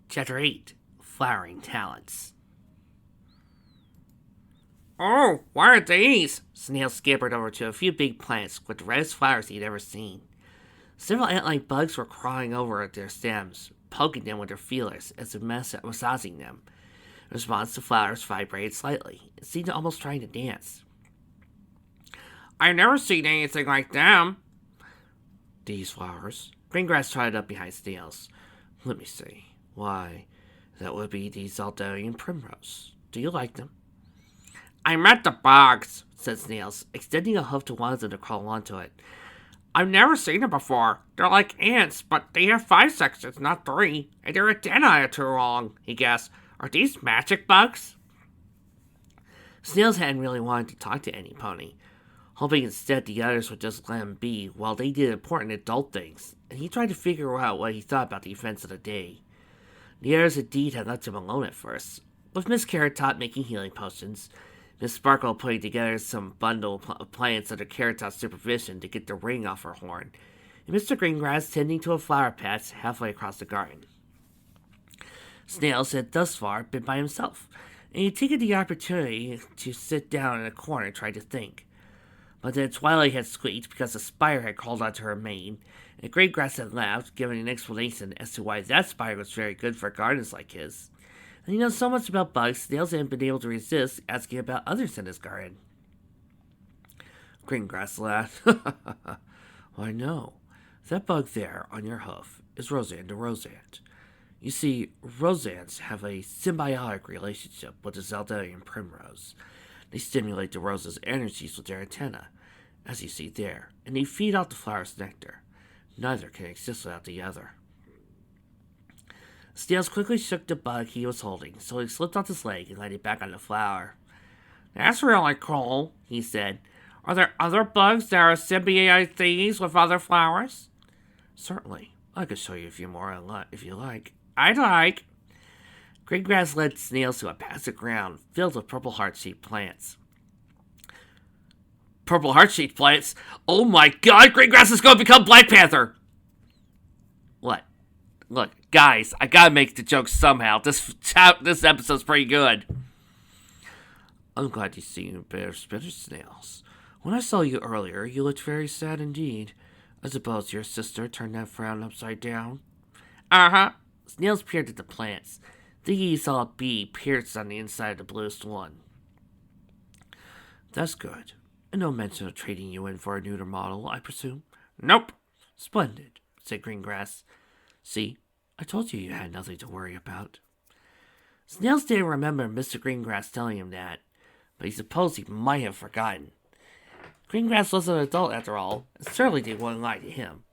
Chapter 8 Flowering Talents. Oh, what are these? Snail scampered over to a few big plants with the reddest flowers he'd ever seen. Several ant-like bugs were crawling over at their stems, poking them with their feelers as if massaging them. In response, the flowers vibrated slightly. It seemed almost trying to dance. I've never seen anything like them. These flowers? Greengrass trotted up behind Snails. Let me see. Why, that would be the Zaldarian primrose. Do you like them? I meant the bugs, said Snails, extending a hoof to one of them to crawl onto it. I've never seen them before. They're like ants, but they have 5 sections, not 3. And their antennae are too long, he guessed. Are these magic bugs? Snails hadn't really wanted to talk to any pony, hoping instead the others would just let him be while they did important adult things, and he tried to figure out what he thought about the events of the day. The others indeed had left him alone at first, with Miss Carrot Top making healing potions, Miss Sparkle putting together some bundle of plants under Carrot Top's supervision to get the ring off her horn, and Mr. Greengrass tending to a flower patch halfway across the garden. Snails had thus far been by himself, and he'd taken the opportunity to sit down in a corner and try to think. But then Twilight had squeaked because a spider had crawled onto her mane, and Greengrass had laughed, giving an explanation as to why that spider was very good for gardens like his. And he knows so much about bugs, Snails hadn't been able to resist asking about others in his garden. Greengrass laughed. Why, no. That bug there on your hoof is Roseanne the Roseant. You see, Roseantes have a symbiotic relationship with the Zaldarian primrose. They stimulate the rose's energies with their antennae, as you see there, and they feed out the flower's nectar. Neither can exist without the other. Snails quickly shook the bug he was holding, so he slipped off his leg and laid it back on the flower. That's really cool, he said. Are there other bugs that are symbiotic thingies with other flowers? Certainly. I could show you a few more if you like. I'd like. Greengrass led Snails to a patch of ground filled with purple heart-shaped plants. Purple heart-shaped plants? Oh my god, Greengrass is going to become Black Panther! What? Look, guys, I gotta make the joke somehow. This episode's pretty good. I'm glad you seem better, Snails. When I saw you earlier, you looked very sad indeed. I suppose your sister turned that frown upside down? Uh-huh. Snails peered at the plants. Thinking he saw a bee pierced on the inside of the bluest one. That's good. And no mention of trading you in for a neuter model, I presume? Nope. Splendid, said Greengrass. See, I told you had nothing to worry about. Snails didn't remember Mr. Greengrass telling him that, but he supposed he might have forgotten. Greengrass was an adult after all, and certainly they wouldn't lie to him.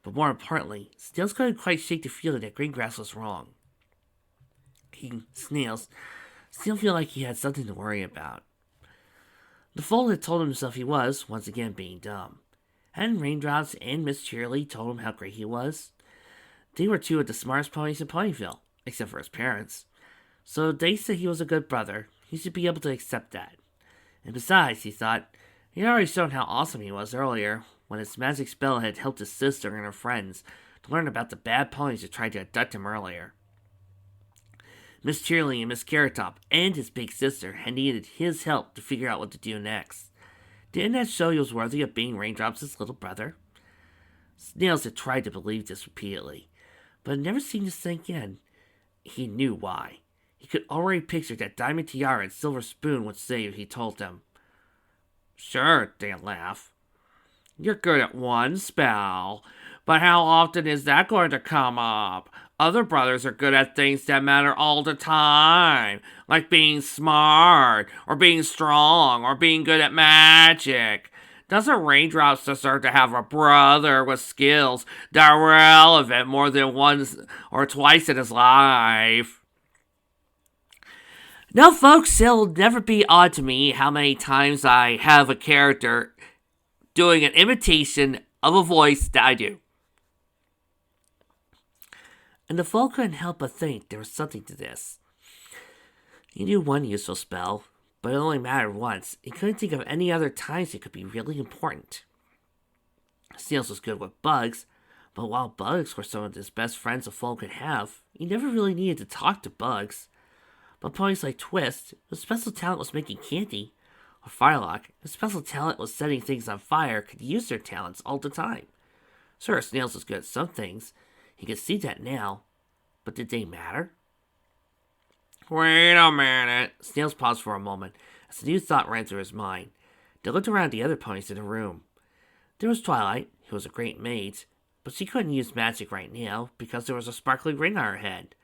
But more importantly, Snails couldn't quite shake the feeling that Greengrass was wrong. Snails still felt like he had something to worry about. The foal had told himself he was, once again, being dumb. Hadn't Raindrops and Miss Cheerily told him how great he was? They were two of the smartest ponies in Ponyville, except for his parents. So they said he was a good brother. He should be able to accept that. And besides, he thought, he'd already shown how awesome he was earlier, when his magic spell had helped his sister and her friends to learn about the bad ponies who tried to abduct him earlier. Miss Cheerily and Miss Carrot Top and his big sister had needed his help to figure out what to do next. Didn't that show he was worthy of being Raindrops' little brother? Snails had tried to believe this repeatedly, but it never seemed to sink in. He knew why. He could already picture that diamond tiara and silver spoon would say if he told them. Sure, they'd laugh. You're good at one spell, but how often is that going to come up? Other brothers are good at things that matter all the time, like being smart, or being strong, or being good at magic. Doesn't Raindrops deserve to have a brother with skills that are relevant more than once or twice in his life? No, folks, it'll never be odd to me how many times I have a character doing an imitation of a voice that I do. And the foal couldn't help but think there was something to this. He knew one useful spell, but it only mattered once. He couldn't think of any other times it could be really important. Snails was good with bugs, But while bugs were some of his best friends a foal could have, he never really needed to talk to bugs. But ponies like Twist, whose special talent was making candy, or Firelock, whose special talent was setting things on fire, could use their talents all the time. Sure, Snails was good at some things. He could see that now. But did they matter? Wait a minute. Snails paused for a moment as a new thought ran through his mind. They looked around the other ponies in the room. There was Twilight, who was a great maid, but she couldn't use magic right now because there was a sparkling ring on her head.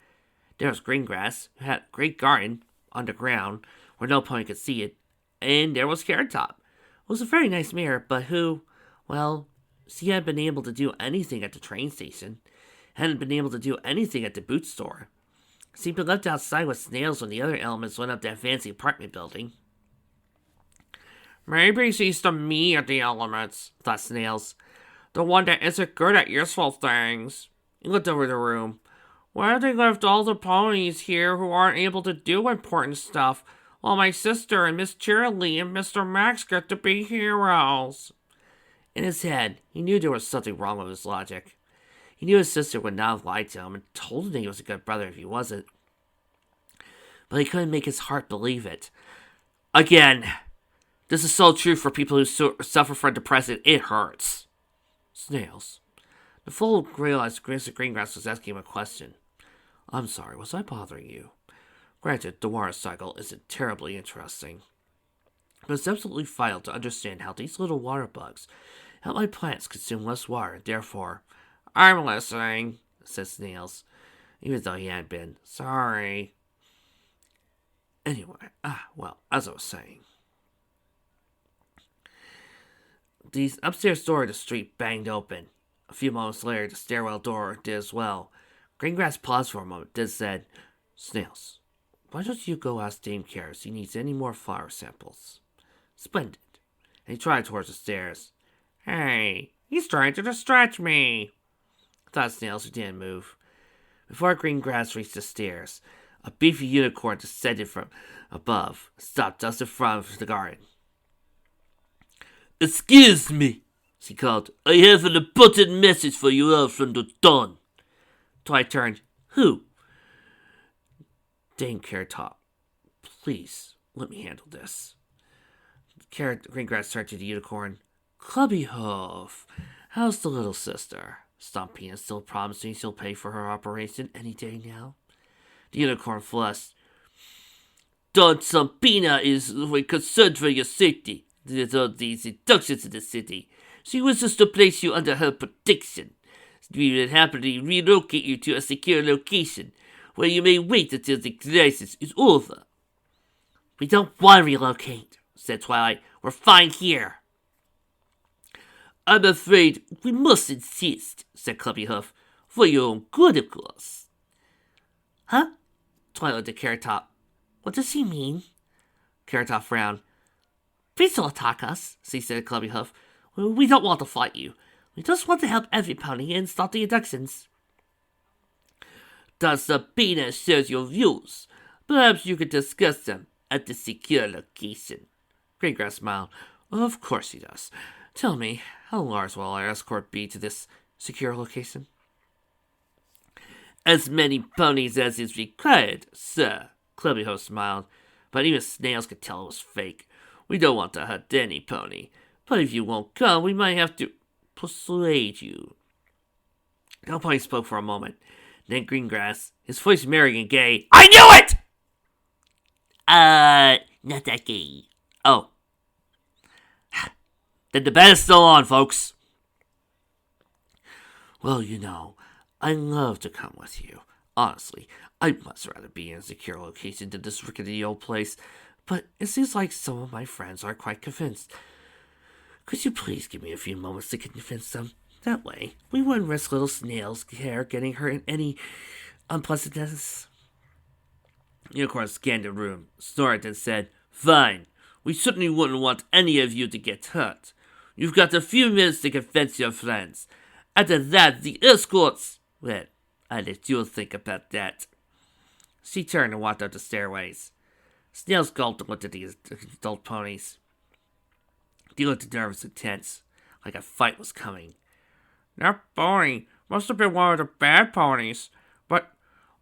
There was Greengrass, who had a great garden underground where no pony could see it, and there was Carrot Top, who was a very nice mare, but who, well, she hadn't been able to do anything at the train station, hadn't been able to do anything at the boot store. She'd been left outside with Snails when the other elements went up that fancy apartment building. Maybe she's the me of the elements, thought Snails. the one that isn't good at useful things. He looked over the room. Why have they left all the ponies here who aren't able to do important stuff, while my sister and Miss Cheerilee and Mr. Max get to be heroes? In his head, he knew there was something wrong with his logic. He knew his sister would not have lied to him and told him he was a good brother if he wasn't. But he couldn't make his heart believe it. Again, this is so true for people who suffer from depression. It hurts. Snails. The fool realized Greengrass was asking him a question. I'm sorry, was I bothering you? Granted, the water cycle isn't terribly interesting, but it's absolutely vital to understand how these little water bugs help my plants consume less water, and therefore... I'm listening, said Snails, even though he hadn't been. Sorry. Anyway, well, as I was saying. The upstairs door of the street banged open. A few moments later, the stairwell door did as well. Greengrass paused for a moment, then said, Snails, why don't you go ask Dame Care if he needs any more flower samples? Splendid. And he tried towards the stairs. Hey, he's trying to distract me, thought Snails, who didn't move. Before Greengrass reached the stairs, a beefy unicorn descended from above, stopped just in front of the garden. Excuse me, she called. I have an important message for you all from the Dawn. Twilight turned. Who? Dame Carrot Top. Please, let me handle this. Greengrass turned to the unicorn. Clubby Hoof, how's the little sister? Stompina still promising she'll pay for her operation any day now? The unicorn flushed. Don Stompina is concerned for your safety. There's all these inductions in the city. She wishes to place you under her protection. We will happily relocate you to a secure location, where you may wait until the crisis is over. We don't want to relocate, said Twilight. We're fine here. I'm afraid we must insist, said Clubby Hoof. For your own good, of course. Huh? Twilight looked at Carrot Top. What does he mean? Carrot Top frowned. Please don't attack us, she said to Clubby Hoof. We don't want to fight you. We just want to help every pony and start the inductions. Don Sabina shares your views. Perhaps you could discuss them at the secure location. Greengrass smiled. Of course he does. Tell me, how large will our escort be to this secure location? As many ponies as is required, sir. Clubby Hoof smiled, but even Snails could tell it was fake. We don't want to hurt any pony, but if you won't come, we might have to persuade you. No pony spoke for a moment. Then Greengrass, his voice merry and gay. I knew it! Not that gay. Oh. Then the bet is still on, folks. Well, you know, I'd love to come with you. Honestly, I'd much rather be in a secure location than this rickety old place, but it seems like some of my friends aren't quite convinced. Could you please give me a few moments to convince them? That way, we wouldn't risk little Snail's hair getting hurt in any unpleasantness. Unicorn scanned the room, snorted, and said, Fine. We certainly wouldn't want any of you to get hurt. You've got a few minutes to convince your friends. After that, the escorts... Well, I'll let you think about that. She turned and walked up the stairways. Snails gulped and looked at the adult ponies. They looked nervous and tense, like a fight was coming. That pony Must have been one of the bad ponies. But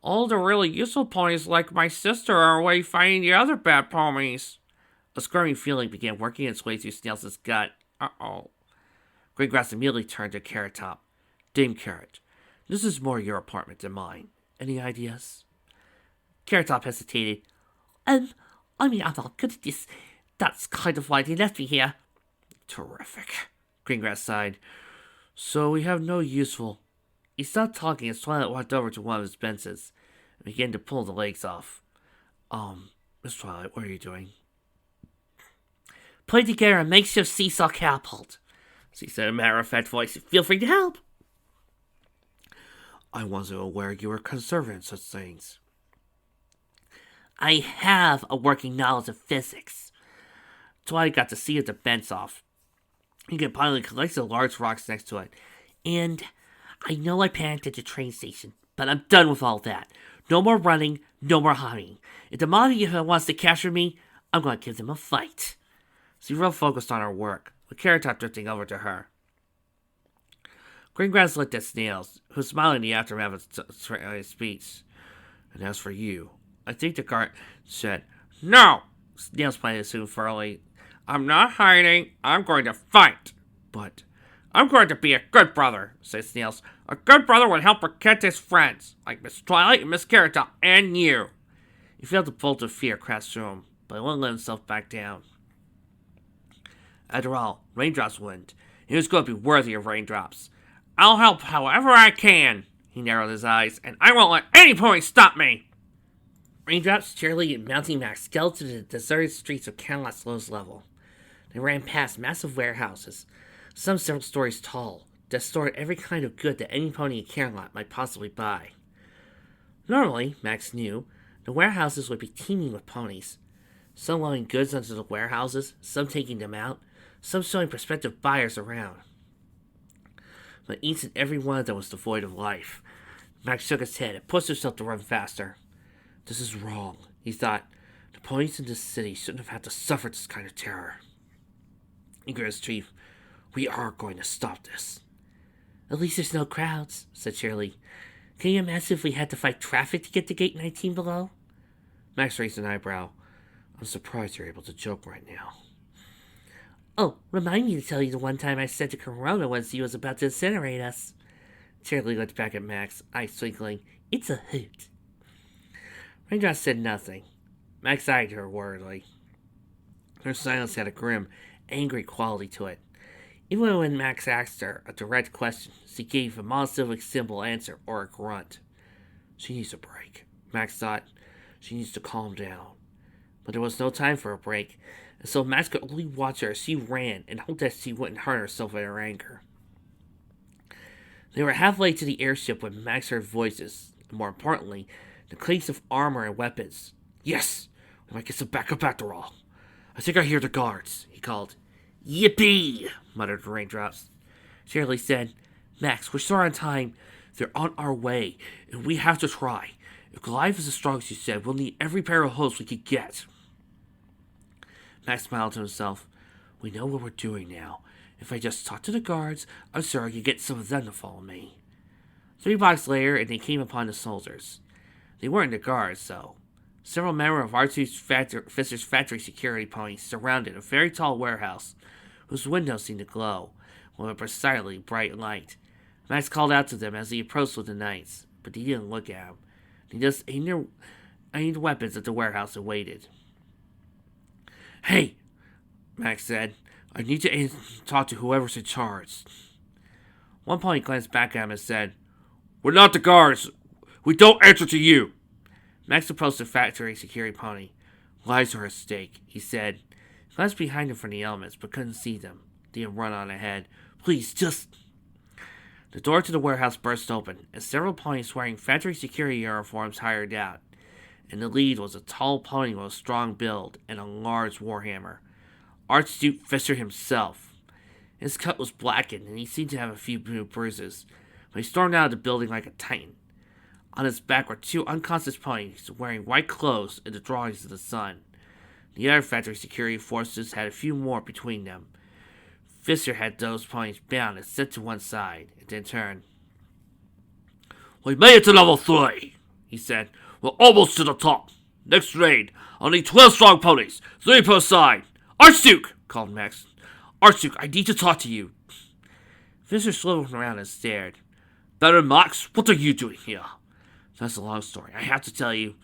all the really useful ponies like my sister are away fighting the other bad ponies. A squirming feeling began working its way through Snails' gut. Uh-oh. Greengrass immediately turned to Carrot Top. Dame Carrot, this is more your apartment than mine. Any ideas? Carrot Top hesitated. I mean, I'm not good at this. That's kind of why they left me here. Terrific. Greengrass sighed. So we have no useful. He stopped talking as Twilight walked over to one of his benches and began to pull the legs off. Miss Twilight, what are you doing? Putting together a makeshift seesaw catapult, she said in a matter-of-fact voice. Feel free to help. I wasn't aware you were conservative in such things. I have a working knowledge of physics. Twilight got to see the bench off. He could finally collect the large rocks next to it. And I know I panicked at the train station, but I'm done with all that. No more running, no more hiding. If the Monty wants to capture me, I'm going to give them a fight. She real focused on her work, with Carrot Top drifting over to her. Greengrass looked at Snails, who was smiling in the aftermath of his speech. And as for you, I think the guard said, No! Snails played it soon thoroughly. I'm not hiding. I'm going to fight. But I'm going to be a good brother, said Snails. A good brother would help protect his friends, like Miss Twilight and Miss Carrot Top, and you. He felt a bolt of fear crash through him, but he wouldn't let himself back down. After all, raindrops wouldn't. He was going to be worthy of raindrops. I'll help however I can. He narrowed his eyes, and I won't let any pony stop me. Raindrops, cheerily, and Mounting Max scaled to the deserted streets of Camelot's lowest level. They ran past massive warehouses, some several stories tall, that stored every kind of good that any pony in Camelot might possibly buy. Normally, Max knew, the warehouses would be teeming with ponies, some loading goods onto the warehouses, some taking them out, some showing prospective buyers around. But each and every one of them was devoid of life. Max shook his head and pushed himself to run faster. This is wrong, he thought. The ponies in this city shouldn't have had to suffer this kind of terror. He grit his teeth. We are going to stop this. At least there's no crowds, said Shirley. Can you imagine if we had to fight traffic to get to Gate 19 below? Max raised an eyebrow. I'm surprised you're able to joke right now. Oh, remind me to tell you the one time I said to Corona once he was about to incinerate us. Shirley looked back at Max, eyes twinkling. It's a hoot. Raindrop said nothing. Max eyed her worriedly. Her silence had a grim, angry quality to it. Even when Max asked her a direct question, she gave a monosyllabic simple answer or a grunt. She needs a break. Max thought. She needs to calm down. But there was no time for a break, and so Max could only watch her as she ran and hope that she wouldn't hurt herself in her anger. They were halfway to the airship when Max heard voices, and more importantly, the clinks of armor and weapons. Yes! We might get some backup after all. I think I hear the guards, he called. Yippee! Muttered the raindrops. Shirley said, Max, we're short on time. They're on our way, and we have to try. If Goliath is as strong as you said, we'll need every pair of hooves we could get. Max smiled to himself. We know what we're doing now. If I just talk to the guards, I'm sure I could get some of them to follow me. 3 blocks later, and they came upon the soldiers. They weren't the guards, though. Several members of Fisher's factory security ponies surrounded a very tall warehouse, whose windows seemed to glow with a precisely bright light. Max called out to them as he approached with the knights, but they didn't look at him. They just aimed weapons at the warehouse and waited. Hey, Max said, I need to talk to whoever's in charge. One pony glanced back at him and said, We're not the guards. We don't answer to you. Max approached the factory security pony. Lives are at stake, he said. He glanced behind him from the elements, but couldn't see them. They had run on ahead. Please, just... The door to the warehouse burst open, and several ponies wearing factory security uniforms hurried out. In the lead was a tall pony with a strong build and a large warhammer. Archduke Fisher himself. His cut was blackened, and he seemed to have a few bruises, but he stormed out of the building like a titan. On his back were 2 unconscious ponies wearing white clothes in the drawings of the sun. The other factory security forces had a few more between them. Fisher had those ponies bound and set to one side, and then turned. We made it to level 3, he said. We're almost to the top. Next raid, I'll need 12 strong ponies, 3 per side. Archduke, called Max. Archduke, I need to talk to you. Fisher slowed around and stared. Baron Max, what are you doing here? That's a long story. I have to tell you.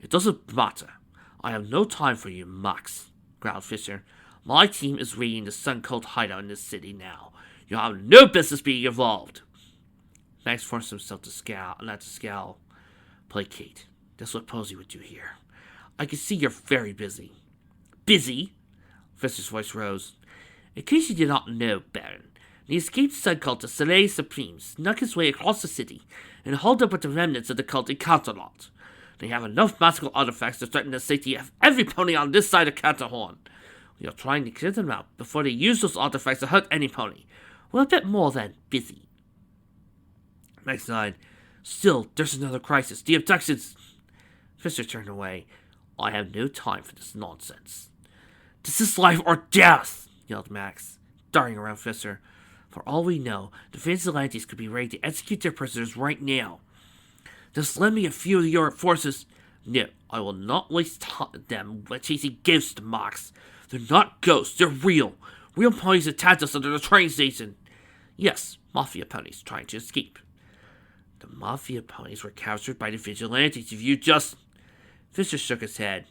It doesn't matter. I have no time for you, Max, growled Fisher. My team is raiding the Sun Cult hideout in this city now. You have no business being involved. Max forced himself to scowl. Placate. That's what Posey would do here. I can see you're very busy. Busy? Fisher's voice rose. In case you did not know, Baron, the escaped Sun Cult of Soleil Supreme snuck his way across the city and hauled up with the remnants of the cult in Canterlot. They have enough magical artifacts to threaten the safety of every pony on this side of Canterhorn. We are trying to clear them out before they use those artifacts to hurt any pony. We're a bit more than busy. Max sighed. Still, there's another crisis. The abductions. Fisher turned away. I have no time for this nonsense. This is life or death, yelled Max, darting around Fisher. For all we know, the Vigilantes could be ready to execute their prisoners right now. Just lend me a few of your forces. No, I will not waste them chasing ghosts, Max. They're not ghosts, they're real. Real ponies attacked us under the train station. Yes, Mafia ponies trying to escape. The Mafia ponies were captured by the Vigilantes. If you just... Fisher shook his head.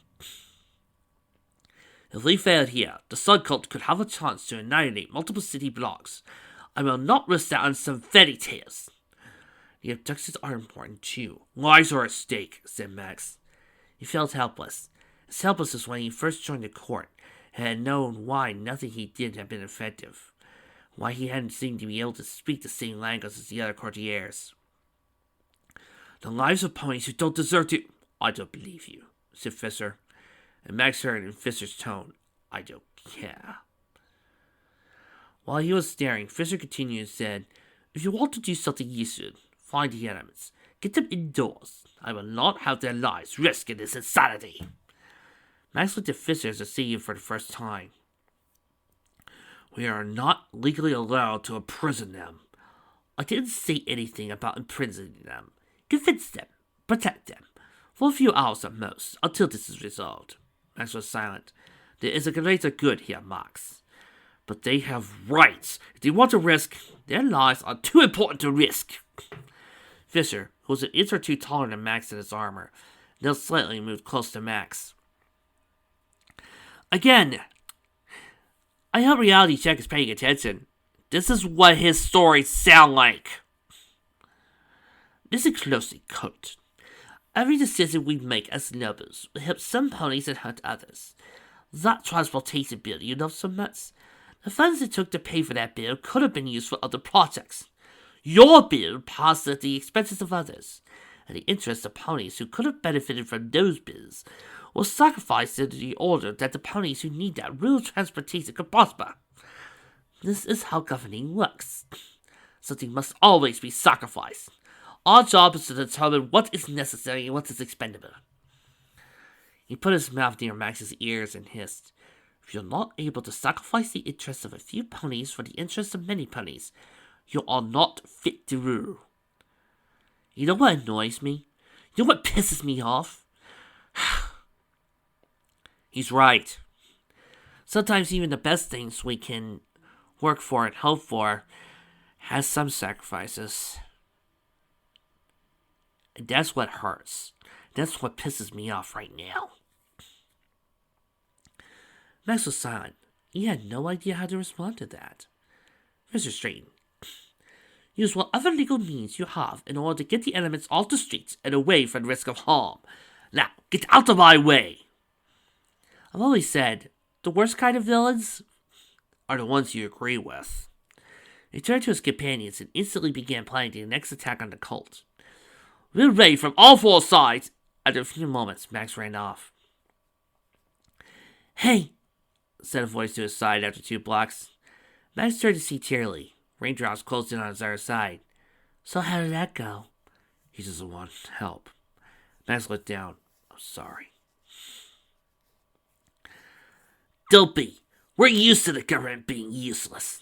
If we failed here, the Sun Cult could have a chance to annihilate multiple city blocks. I will not risk that on some fairy tales. The abductions are important too. Lives are at stake, said Max. He felt helpless. As helpless as when he first joined the court and had known why nothing he did had been effective. Why he hadn't seemed to be able to speak the same language as the other courtiers. The lives of ponies who don't deserve to... I don't believe you, said Fisher. And Max heard in Fisher's tone, I don't care. While he was staring, Fisher continued and said, If you want to do something useful, find the elements. Get them indoors. I will not have their lives risked in this insanity. Max looked at Fisher as a seeing for the first time. We are not legally allowed to imprison them. I didn't say anything about imprisoning them. Convince them. Protect them. For a few hours at most, until this is resolved. Max was silent. There is a greater good here, Max. But they have rights. If they want to risk, their lives are too important to risk. Fisher, who was an inch or two taller than Max in his armor, now slightly moved close to Max. Again, I hope Reality Check is paying attention. This is what his stories sound like. Listen closely, Colt. Every decision we make as nobles will help some ponies and hurt others. That transportation bill you love so much, the funds it took to pay for that bill could have been used for other projects. Your bill passed at the expenses of others, and the interests of ponies who could have benefited from those bills were sacrificed in the order that the ponies who need that real transportation could prosper. This is how governing works. Something must always be sacrificed. Our job is to determine what is necessary and what is expendable. He put his mouth near Max's ears and hissed, If you're not able to sacrifice the interests of a few ponies for the interests of many ponies, you are not fit to rule. You know what annoys me? You know what pisses me off? He's right. Sometimes even the best things we can work for and hope for has some sacrifices. And that's what hurts. That's what pisses me off right now. Max was silent. He had no idea how to respond to that. Mr. Straighten. Use whatever legal means you have in order to get the elements off the streets and away from the risk of harm. Now, get out of my way! I've always said, the worst kind of villains are the ones you agree with. He turned to his companions and instantly began planning the next attack on the cult. We'll raid from all 4 sides. After a few moments, Max ran off. Hey, said a voice to his side after 2 blocks. Max turned to see Tierley. Raindrops closed in on his other side. So how did that go? He doesn't want help. Max looked down. I'm sorry. Don't be. We're used to the government being useless.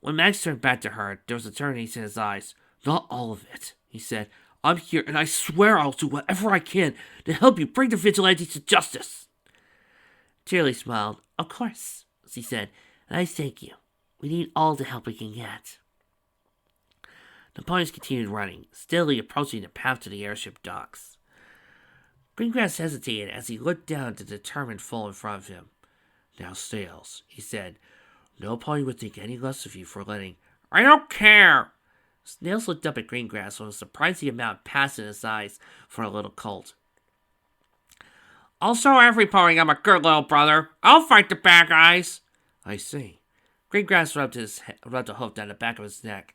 When Max turned back to her, there was a turnings in his eyes. Not all of it, he said. I'm here, and I swear I'll do whatever I can to help you bring the vigilantes to justice. Cheerily smiled. Of course, she said, and I thank you. We need all the help we can get. The ponies continued running, steadily approaching the path to the airship docks. Greengrass hesitated as he looked down at the determined foal in front of him. Now, Snails, he said, no pony would think any less of you for letting... I don't care! Snails looked up at Greengrass with a surprising amount of passion in his eyes for a little colt. I'll show every pony I'm a good little brother. I'll fight the bad guys. I see. Greengrass rubbed a hoof down the back of his neck.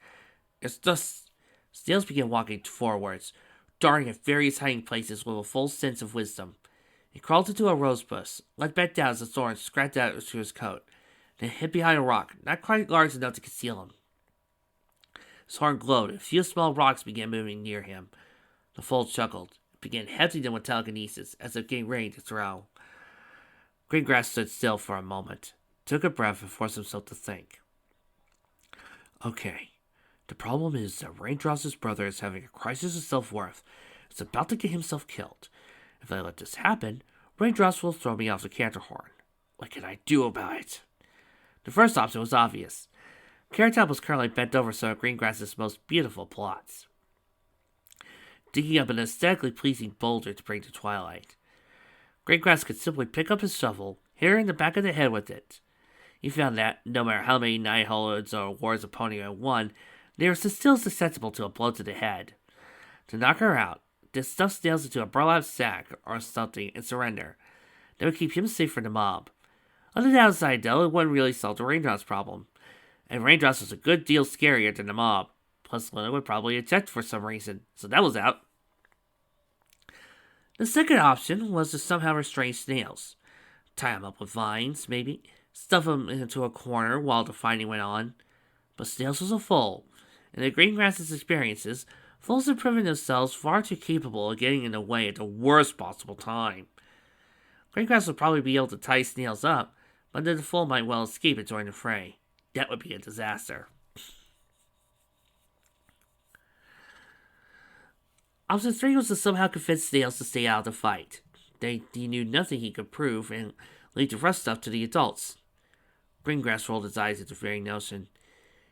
It's just... Snails began walking forwards, darting at various hiding places with a full sense of wisdom. He crawled into a rose bush, let back down as the thorns scratched out to his coat, then hid behind a rock, not quite large enough to conceal him. His horn glowed, and a few small rocks began moving near him. The foal chuckled, and began hefting them with telekinesis, as if getting ready to throw. Greengrass stood still for a moment, took a breath, and forced himself to think. Okay, the problem is that Raindrops' brother is having a crisis of self-worth. It's about to get himself killed. If I let this happen, Raindrops will throw me off the canter horn. What can I do about it? The first option was obvious. Carrot Top was currently bent over some of Greengrass's most beautiful plots, digging up an aesthetically pleasing boulder to bring to twilight. Greengrass could simply pick up his shovel, hit her in the back of the head with it. He found that, no matter how many Nightholids or Wars of Pony had won, they were still susceptible to a blow to the head. To knock her out, just stuff Snails into a burlap sack or something and surrender. That would keep him safe from the mob. On the downside, though, it wouldn't really solve the Raindrops problem. And Raindrops was a good deal scarier than the mob. Plus, Luna would probably eject for some reason, so that was out. The second option was to somehow restrain Snails. Tie him up with vines, maybe. Stuff him into a corner while the fighting went on. But Snails was a foal, and in Greengrass's experiences, foals had proven themselves far too capable of getting in the way at the worst possible time. Greengrass would probably be able to tie Snails up, but then the foal might well escape and join the fray. That would be a disaster. Option 3 was to somehow convince Snails to stay out of the fight. He knew nothing he could prove and leave the rough stuff to the adults. Greengrass rolled his eyes at the very notion.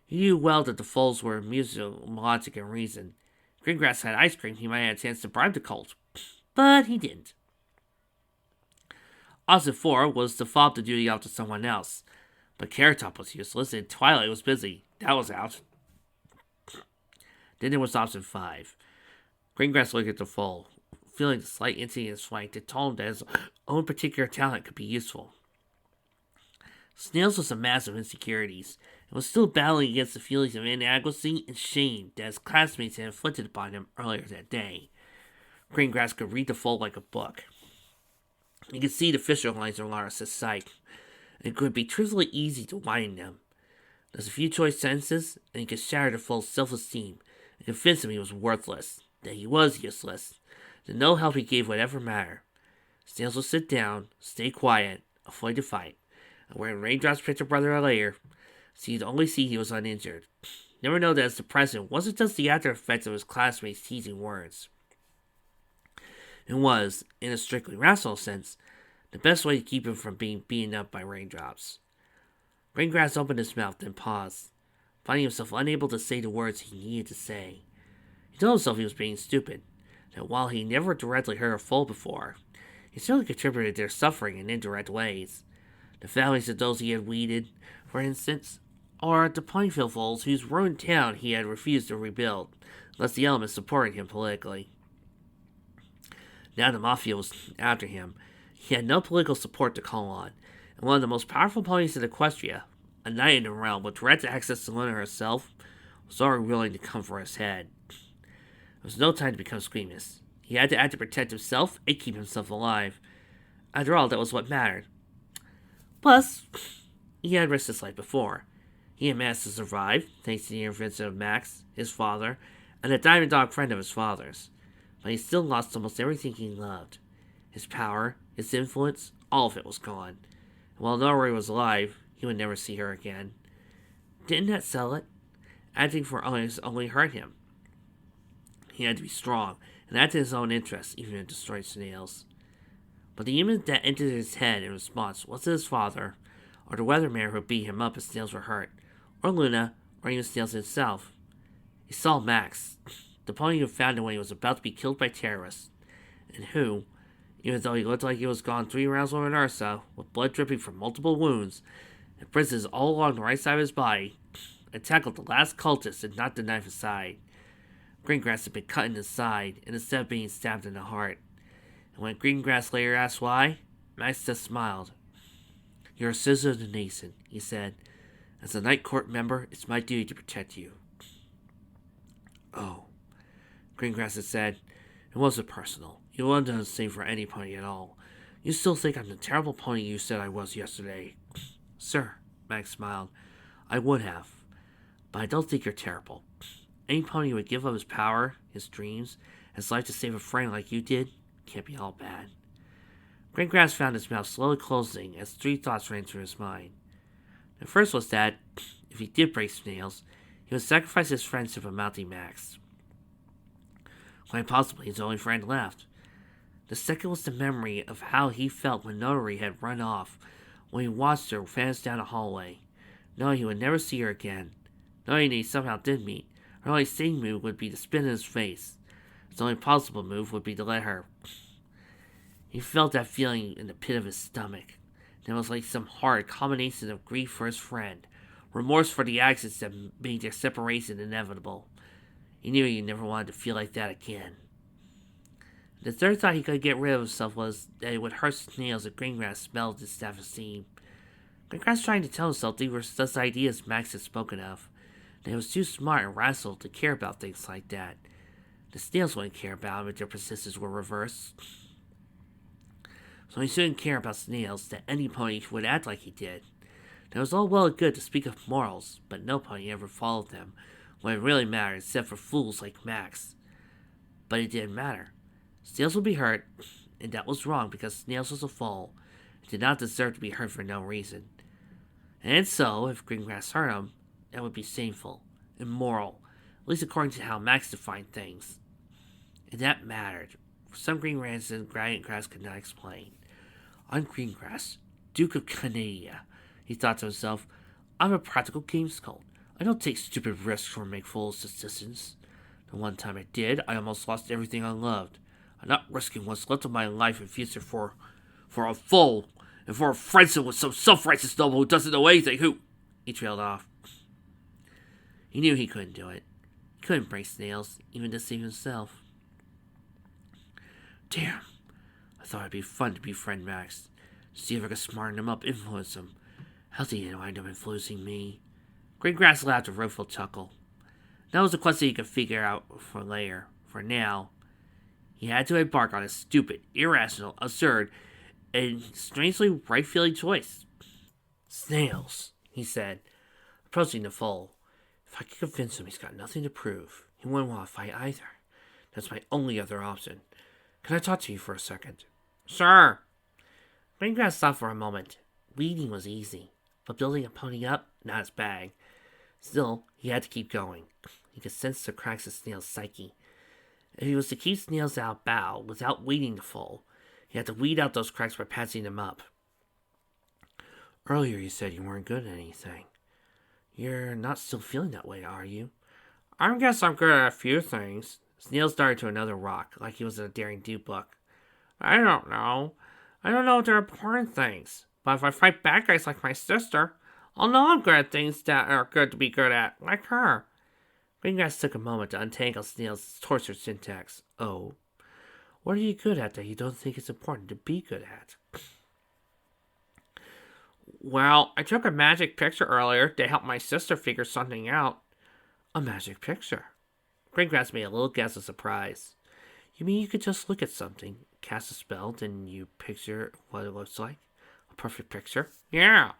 He knew well that the foals were musical, logic, and reason. Greengrass had ice cream, he might have a chance to bribe the cult. But he didn't. Option 4 was to fob the duty off to someone else. But Carrot Top was useless, and Twilight was busy. That was out. Then there was option 5. Greengrass looked at the foal, feeling the slight instinct in his flank that told him that his own particular talent could be useful. Snails was a mass of insecurities, and was still battling against the feelings of inadequacy and shame that his classmates had inflicted upon him earlier that day. Greengrass could read the foal like a book. He could see the fissure lines in Laris' sight, and it could be truthfully easy to widen them. There's a few choice sentences, and he could shatter the foal's self-esteem and convince him he was worthless, that he was useless, that no help he gave would ever matter. Snails would sit down, stay quiet, avoid the fight, and when Raindrops picked her brother later, so you'd only see he was uninjured. Never know that his depression wasn't just the after effects of his classmates' teasing words. It was, in a strictly rational sense, the best way to keep him from being beaten up by Raindrops. Greengrass opened his mouth, then paused, finding himself unable to say the words he needed to say. He told himself he was being stupid, that while he never directly hurt a foal before, he certainly contributed to their suffering in indirect ways. The families of those he had weeded, for instance, or the Pinefield foals whose ruined town he had refused to rebuild, lest the elements supported him politically. Now the Mafia was after him. He had no political support to call on, and one of the most powerful ponies in Equestria, a knight in the realm with direct access to Luna herself, was already willing to come for his head. There was no time to become squeamish. He had to act to protect himself and keep himself alive. After all, that was what mattered. Plus, he had risked his life before. He had managed to survive, thanks to the intervention of Max, his father, and a diamond dog friend of his father's. But he still lost almost everything he loved. His power, his influence, all of it was gone. And while Norway was alive, he would never see her again. Didn't that sell it? Acting for others only hurt him. He had to be strong, and act in his own interests, even if it destroyed snails. But the image that entered his head in response wasn't his father, or the weatherman who beat him up if snails were hurt, or Luna, or even Snails himself. He saw Max, the pony who found him when he was about to be killed by terrorists, and who, even though he looked like he was gone 3 rounds over an Ursa, with blood dripping from multiple wounds, and bruises all along the right side of his body, had tackled the last cultist and knocked the knife aside. Greengrass had been cut in the side, and instead of being stabbed in the heart. And when Greengrass later asked why, Max just smiled. "You're a citizen of the nation," he said. "As a Night Court member, it's my duty to protect you." "Oh," Greengrass had said. "It wasn't personal. You wouldn't have done the same for any pony at all. You still think I'm the terrible pony you said I was yesterday." "Sir," Max smiled, "I would have. But I don't think you're terrible. Any pony who would give up his power, his dreams, his life to save a friend like you did can't be all bad." Greengrass found his mouth slowly closing as 3 thoughts ran through his mind. The first was that, if he did break Snails, he would sacrifice his friendship of mounting Max. Quite possibly his only friend left. The second was the memory of how he felt when Notary had run off, when he watched her vanish down a hallway, knowing he would never see her again, knowing that he somehow did meet. Her only sane move would be to spit in his face. His only possible move would be to let her. He felt that feeling in the pit of his stomach. And it was like some hard combination of grief for his friend, remorse for the actions that made their separation inevitable. He knew he never wanted to feel like that again. The third thought he could get rid of himself was that it would hurt Snails if Greengrass smelled his self-esteem. Greengrass trying to tell himself these were such ideas Max had spoken of. That he was too smart and rational to care about things like that. The Snails wouldn't care about him if their persistence were reversed. So he shouldn't care about Snails that any pony would act like he did. It was all well and good to speak of morals, but no pony ever followed them when it really mattered except for fools like Max. But it didn't matter. Snails would be hurt, and that was wrong because Snails was a foal and did not deserve to be hurt for no reason. And so, if Greengrass hurt him, that would be shameful, immoral, at least according to how Max defined things. And that mattered. For some Greengrass Greengrass could not explain. "I'm Greengrass, Duke of Canadia," he thought to himself. "I'm a practical games cult. I don't take stupid risks or make foolish decisions. The one time I did, I almost lost everything I loved. I'm not risking what's left of my life and future for a fool, and for a friendship with some self-righteous noble who doesn't know anything, who..." He trailed off. He knew he couldn't do it. He couldn't break Snails, even to save himself. Damn. I thought it'd be fun to befriend Max. See if I could smarten him up, influence him. How did he wind up influencing me? Greengrass laughed a rueful chuckle. That was a question he could figure out for later. For now, he had to embark on a stupid, irrational, absurd, and strangely right-feeling choice. "Snails," he said, approaching the foal. "If I can convince him he's got nothing to prove, he wouldn't want to fight either. That's my only other option. Can I talk to you for a second?" "Sure." Greengrass thought for a moment. Leading was easy, but building a pony up, not his bag. Still, he had to keep going. He could sense the cracks of Snail's psyche. If he was to keep Snails out bow without weeding the foal, he had to weed out those cracks by patching them up. "Earlier you said you weren't good at anything. You're not still feeling that way, are you?" "I guess I'm good at a few things." Snails darted to another rock, like he was in a daring do book. "I don't know. I don't know if they're important things. But if I fight bad guys like my sister, I'll know I'm good at things that are good to be good at, like her." Greengrass took a moment to untangle Snail's tortured syntax. "Oh? What are you good at that you don't think it's important to be good at?" "Well, I took a magic picture earlier to help my sister figure something out." "A magic picture?" Greengrass made a little gasp of surprise. "You mean you could just look at something, cast a spell, then you picture what it looks like? A perfect picture?" "Yeah."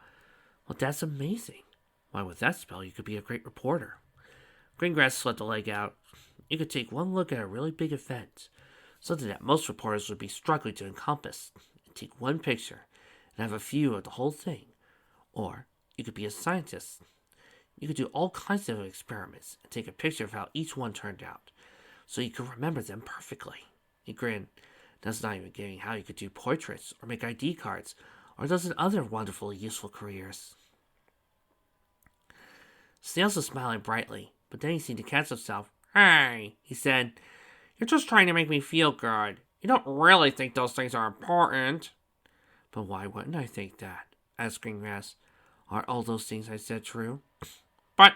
"Well, that's amazing. Why, with that spell, you could be a great reporter." Greengrass swept a leg out. "You could take one look at a really big event, something that most reporters would be struggling to encompass, and take one picture and have a view of the whole thing. Or you could be a scientist. You could do all kinds of experiments and take a picture of how each one turned out. so you could remember them perfectly. He grinned. That's not even getting how you could do portraits or make ID cards or dozen other wonderfully useful careers. Snails was smiling brightly, but then he seemed to catch himself. Hey, he said, you're just trying to make me feel good. You don't really think those things are important. But why wouldn't I think that? Asked Greengrass. Aren't all those things I said true? But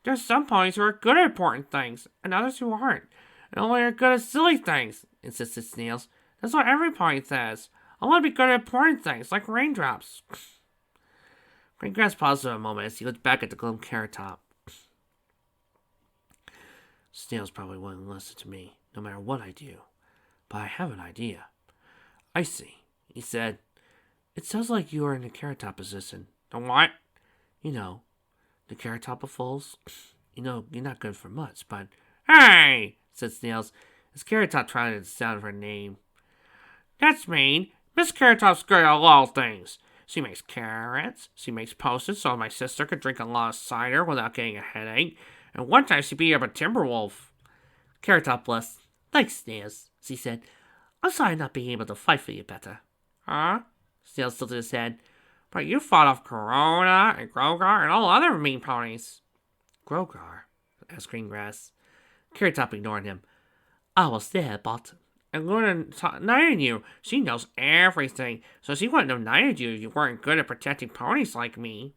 there's some ponies who are good at important things, and others who aren't, and only are good at silly things, insisted Snails. That's what every pony says. I want to be good at important things, like raindrops. Greengrass paused for a moment as he looked back at the glum Carrot Top. Snails probably wouldn't listen to me, no matter what I do. But I have an idea. I see, he said. It sounds like you are in the Carrot Top position. The what? You know, the Carrot Top of Foals. You know, you're not good for much, but... Hey, said Snails, as Carrot Top tried the sound of her name. That's mean. Miss Carrot Top's good at a lot of things. She makes carrots. She makes potions so my sister could drink a lot of cider without getting a headache. And one time she beat up a Timberwolf. Carrot Top blushed. Thanks, Snails, she said. I'm sorry not being able to fight for you better. Huh? Snails tilted his head. But you fought off Corona and Grogar and all other mean ponies. Grogar? Asked Greengrass. Carrot Top ignored him. I was there, but... And Luna knighted you. She knows everything, so she wouldn't have knighted you if you weren't good at protecting ponies like me.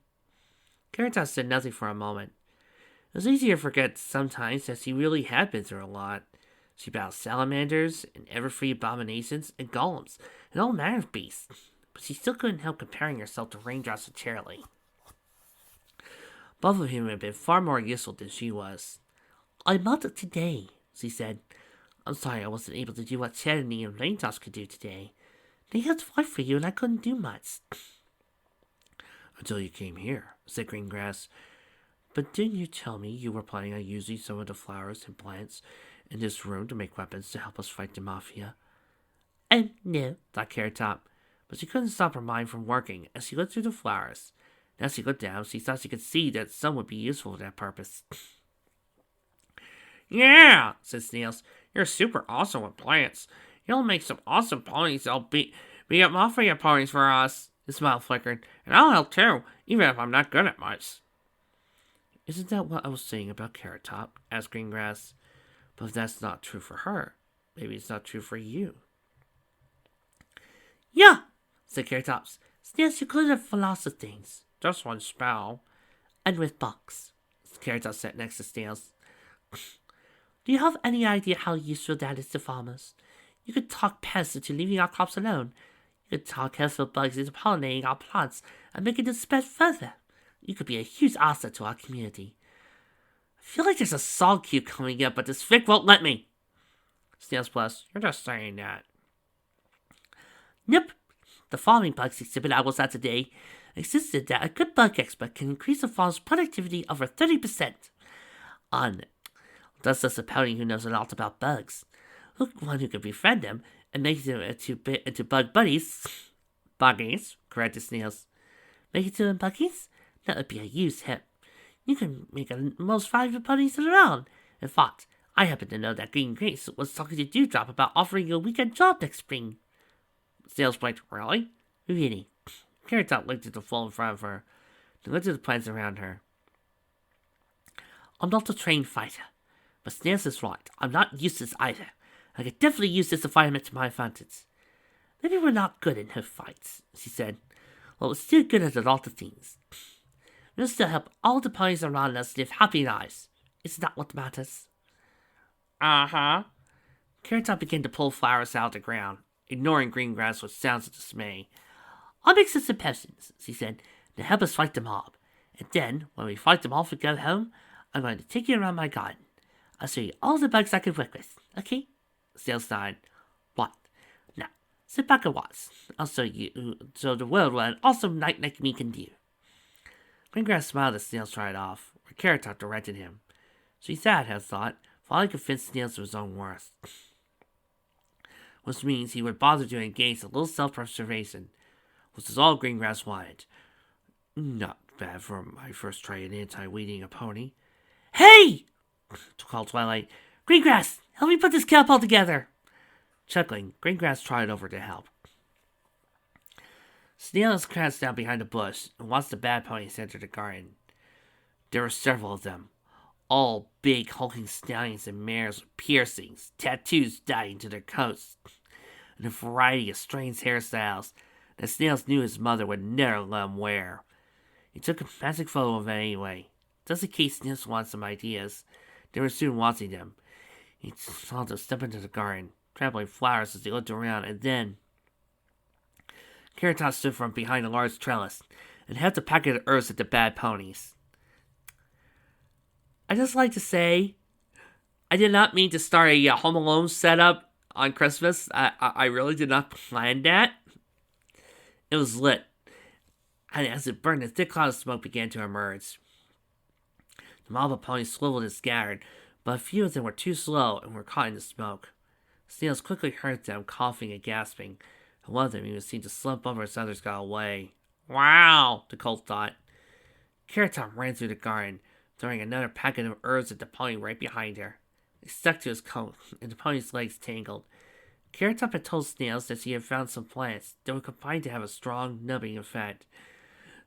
Carrot Top said nothing for a moment. It was easy to forget sometimes that she really had been through a lot. She battled salamanders and everfree abominations and golems and all manner of beasts, but she still couldn't help comparing herself to Raindrops and Charlie. Both of them had been far more useful than she was. I modeled today, she said. I'm sorry I wasn't able to do what Charity and Raindrops could do today. They had to fight for you and I couldn't do much. Until you came here, said Greengrass. But didn't you tell me you were planning on using some of the flowers and plants in this room to make weapons to help us fight the Mafia? No, thought Carrot Top. But she couldn't stop her mind from working as she looked through the flowers. And as she looked down, she thought she could see that some would be useful for that purpose. Yeah, said Snails. You're super awesome with plants. You'll make some awesome ponies that'll be up Mafia ponies for us. His smile flickered. And I'll help too, even if I'm not good at much. Isn't that what I was saying about Carrot Top? Asked Greengrass. But if that's not true for her, maybe it's not true for you. Yeah, said Carrot Top. Snails, you could have for lots of things. Just one spell. And with bugs. Carrot Top sat next to Snails. Do you have any idea how useful that is to farmers? You could talk pests into leaving our crops alone. You could talk helpful bugs into pollinating our plants and making them spread further. You could be a huge asset to our community. I feel like there's a song cue coming up, but this Vic won't let me. Snails blushed. You're just saying that. Nope. The farming bugs exhibit I was at today insisted that a good bug expert can increase a farm's productivity over 30%. Thus says a pony who knows a lot about bugs. Look, one who can befriend them and make them into bug buddies. Buggies, corrected Snails. Make it to them buggies? That would be a huge hit. You can make the most valuable ponies around. In fact, I happen to know that Green Grace was talking to Dewdrop about offering you a weekend job next spring. Snails blinked. Really? Really. Carrot Top looked at the floor in front of her, then looked at the plants around her. I'm not a trained fighter, but Snails is right. I'm not useless either. I could definitely use this environment to my advantage. Maybe we're not good in her fights, she said. Well, we're still good at a lot of things. We'll still help all the ponies around us live happy lives. Isn't that what matters? Uh-huh. Carrot Top began to pull flowers out of the ground, ignoring Greengrass with sounds of dismay. I'll make some potions, she said, to help us fight the mob. And then, when we fight them off and go home, I'm going to take you around my garden. I'll show you all the bugs I can work with, okay? Snails nodded. What? Now, sit back and watch. I'll show the world what an awesome knight like me can do. Greengrass smiled as Snails tried off, where Carrot Top directed him. She sat, had thought, finally convinced Snails of his own worth. Which means he would bother to engage a little self-preservation, which is all Greengrass wanted. Not bad for my first try at anti-weeding a pony. Hey! called Twilight. Greengrass, help me put this catapult together. Chuckling, Greengrass trotted over to help. Snails crouched down behind a bush and watched the bad ponies enter the garden. There were several of them, all big, hulking stallions and mares with piercings, tattoos dyed into their coats, and a variety of strange hairstyles that Snails knew his mother would never let him wear. He took a magic photo of it anyway, just in case Snails wanted some ideas. They were soon watching them. He saw them step into the garden, trampling flowers as they looked around, and then Carrot Top stood from behind a large trellis and held a packet of herbs at the bad ponies. I'd just like to say, I did not mean to start a Home Alone setup on Christmas. I really did not plan that. It was lit, and as it burned, a thick cloud of smoke began to emerge. The mob of ponies swiveled and scattered, but a few of them were too slow and were caught in the smoke. Snails quickly heard them coughing and gasping, and one of them even seemed to slump over as others got away. Wow, the colt thought. Carrot Top ran through the garden, throwing another packet of herbs at the pony right behind her. It stuck to his coat, and the pony's legs tangled. Carrot Top had told Snails that he had found some plants that were combined to have a strong, numbing effect.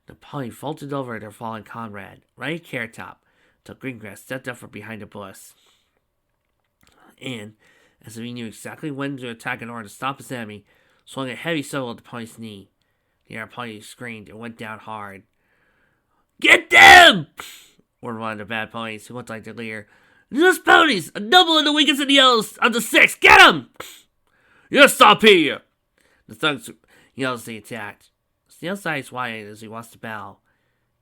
The pony vaulted over their fallen comrade, right at Carrot Top, till Greengrass stepped up from behind a bush. And, as if he knew exactly when to attack in order to stop his enemy, swung a heavy sword at the pony's knee. The other pony screamed and went down hard. "Get them!" ordered one of the bad ponies, who looked like the leader. "Those ponies! A double in the weakest of the yellows of the six! Get them!" "Yes, stop here!" The thugs yelled as they attacked. Snail's eyes widened as he watched the battle.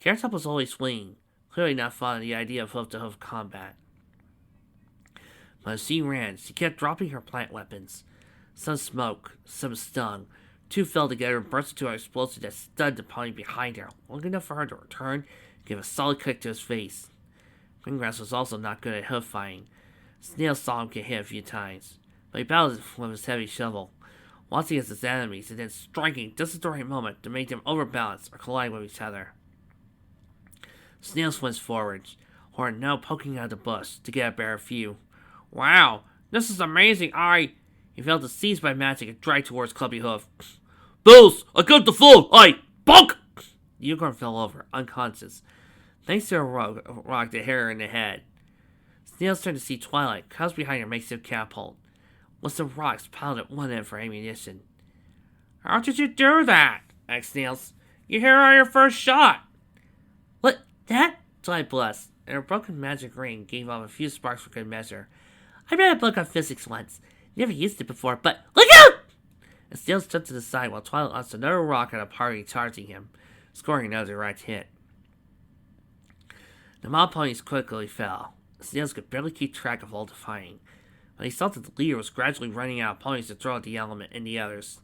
Carrot Top was always fleeing, clearly not fond of the idea of hoof-to-hoof combat. But as she ran, she kept dropping her plant weapons. Some smoked, some stung. Two fell together and burst into an explosion that stunned the pony behind her, long enough for her to return and give a solid kick to his face. Greengrass was also not good at hoof fighting. Snails saw him get hit a few times, but he battled with his heavy shovel, watching as his enemies and then striking just at the right moment to make them overbalance or collide with each other. Snails went forward, horn now poking out of the bush to get a better view. "Wow, this is amazing! He felt seized by magic and dragged towards Clubby Hoof. "Bills, I got the full! Bonk!" The unicorn fell over, unconscious, thanks to a rock that hit her in the head. Snails turned to see Twilight crouched behind her makeshift catapult, with some rocks piled at one end for ammunition. "How did you do that?" asked Snails. "You hit her on your first shot." "What, that?" Twilight blushed, and her broken magic ring gave off a few sparks for good measure. "I read a book on physics once. Never used it before, but look out!" And Snails jumped to the side while Twilight launched another rock at a party charging him, scoring another direct hit. The mob ponies quickly fell. Snails could barely keep track of all the fighting, but he saw that the leader was gradually running out of ponies to throw at the element and the others.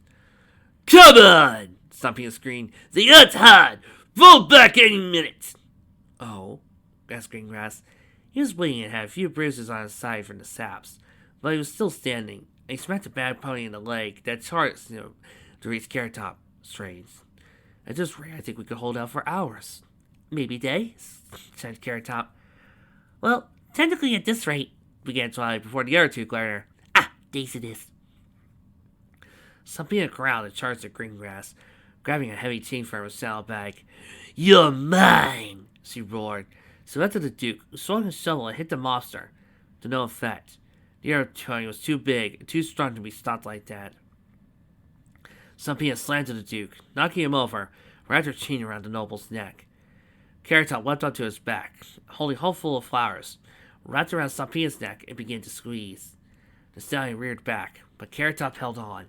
"Come on!" Stumpy screamed. "The hunt's hot! Fall back any minute!" "Oh," gasped Greengrass. He was bleeding and had a few bruises on his side from the saps, but he was still standing, and he smacked a bad pony in the leg that charged him to reach Carrot Top. Strange. At this rate, I think we could hold out for hours. "Maybe days," said Carrot Top. "Well, technically at this rate," began Twilight before the other two glared at her. "Days it is." Something in the crowd had charged at Greengrass, grabbing a heavy chain from her saddlebag. "You're mine!" she roared. She went to the Duke, who swung his shovel and hit the mobster, to no effect. The other pony was too big and too strong to be stopped like that. Stumpy slammed to the Duke, knocking him over, wrapped her chain around the noble's neck. Carrot Top leapt onto his back, holding a hole full of flowers, wrapped around Stampia's neck and began to squeeze. The stallion reared back, but Carrot Top held on.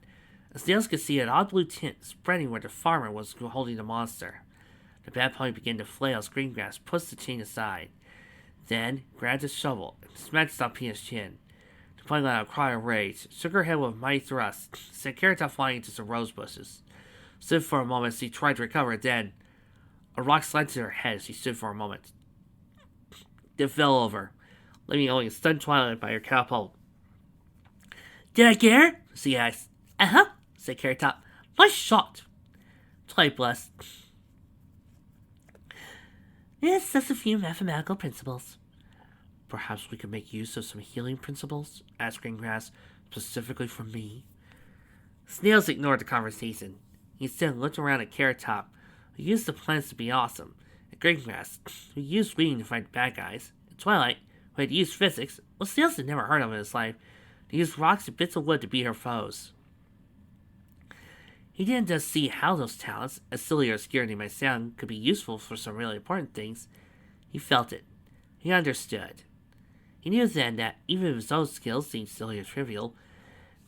The Snails could see an odd blue tint spreading where the farmer was holding the monster. The bad pony began to flail as Greengrass pushed the chain aside, then grabbed his shovel and smacked Stampia's chin. The pony let out a cry of rage, shook her head with a mighty thrust, sent Carrot Top flying into some rose bushes. Stood for a moment as she tried to recover, then a rock slid to her head as she stood for a moment. Then fell over, leaving only a stunned Twilight by her catapult. "Did I get her?" she asked. "Uh-huh," said Carrot Top. "Nice shot." Twilight blessed. "It's just a few mathematical principles." Perhaps we could make use of some healing principles? Asked Greengrass, specifically for me. Snails ignored the conversation. He instead looked around at Carrot Top, who used the plants to be awesome, and Greengrass, who used weeding to fight bad guys, and Twilight, who had used physics, what Snails had never heard of in his life, to use rocks and bits of wood to beat her foes. He didn't just see how those talents, as silly or obscure they might sound, could be useful for some really important things. He felt it. He understood. He knew then that even if his own skills seemed silly or trivial,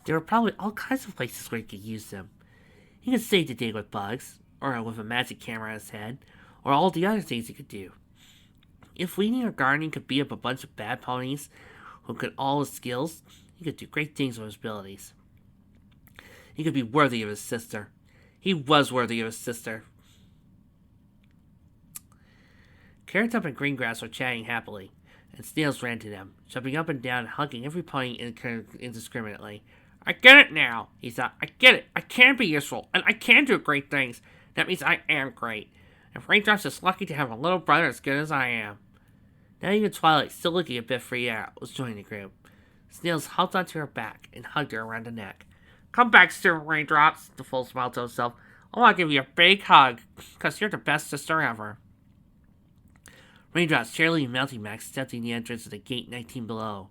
there were probably all kinds of places where he could use them. He could save the day with bugs, or with a magic camera on his head, or all the other things he could do. If weeding or gardening could beat up a bunch of bad ponies who could all his skills, he could do great things with his abilities. He could be worthy of his sister. He was worthy of his sister. Carrot Top and Greengrass were chatting happily, and Snails ran to them, jumping up and down and hugging every pony indiscriminately. I get it now, he thought. I get it. I can be useful, and I can do great things. That means I am great. And Raindrops is lucky to have a little brother as good as I am. Now even Twilight, still looking a bit freaked out, was joining the group. Snails hopped onto her back and hugged her around the neck. Come back soon, Raindrops, the fool smiled to himself. I want to give you a big hug, because you're the best sister ever. Raindrops, Charlie, and Mounting Max stepped in the entrance of the gate 19 below.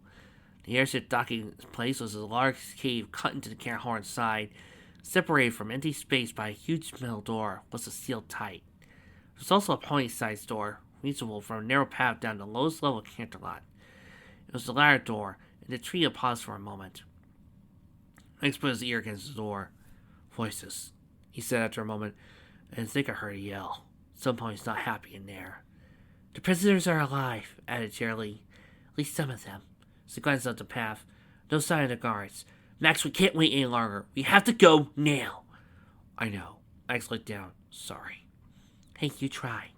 The airship docking place was a large cave cut into the Carahorn's side. Separated from empty space by a huge metal door, was sealed tight. There was also a pony-sized door, reachable from a narrow path down the lowest level of Canterlot. It was the ladder door, and the trio paused for a moment. Max put his ear against the door. Voices, he said after a moment, and I think I heard a yell. Some pony's not happy in there. The prisoners are alive, added Charlie. At least some of them. She glanced up the path. No sign of the guards. Max, we can't wait any longer. We have to go now. I know. Max looked down. Sorry. Hey, you tried.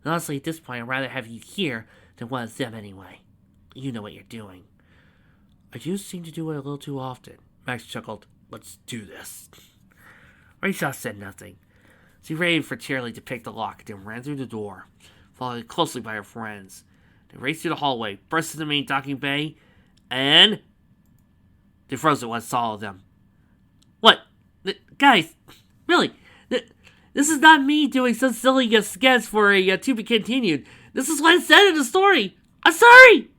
And honestly, at this point, I'd rather have you here than one of them anyway. You know what you're doing. I do seem to do it a little too often. Max chuckled. Let's do this. Rachel said nothing. She waited for Charlie to pick the lock, then ran through the door, followed closely by her friends. They raced through the hallway, burst into the main docking bay, and they froze at once, saw all of them. What? Guys, really? This is not me doing some silly sketch for a to be continued. This is what it said in the story. I'm sorry!